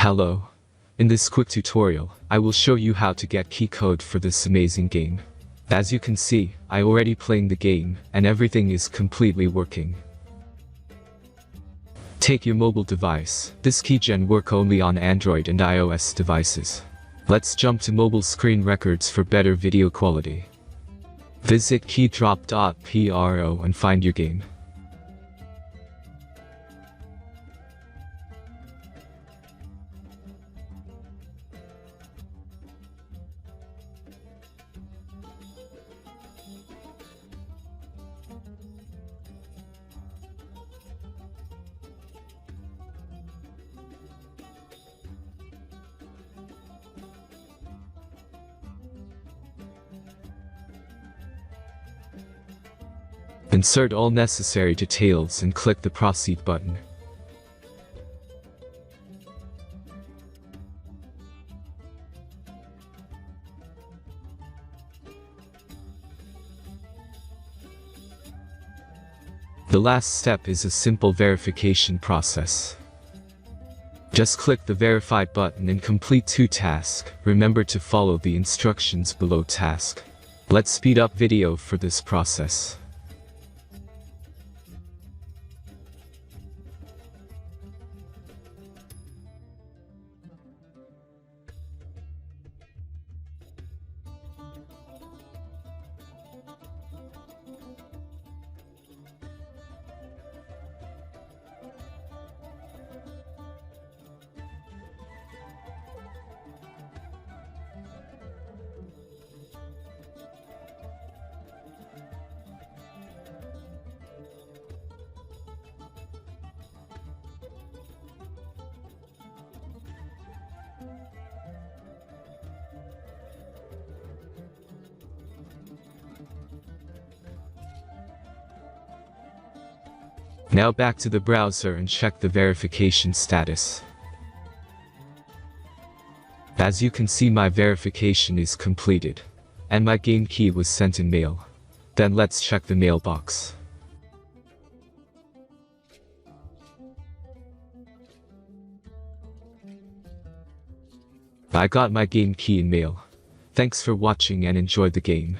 Hello. In this quick tutorial, I will show you how to get key code for this amazing game. As you can see, I already playing the game, and everything is completely working. Take your mobile device. This keygen work only on Android and iOS devices. Let's jump to mobile screen records for better video quality. Visit keydrop.pro and find your game. Insert all necessary details and click the Proceed button. The last step is a simple verification process. Just click the Verified button and complete 2 tasks. Remember to follow the instructions below task. Let's speed up video for this process. Now back to the browser and check the verification status. As you can see, my verification is completed, and my game key was sent in mail. Then let's check the mailbox. I got my game key in mail. Thanks for watching and enjoy the game.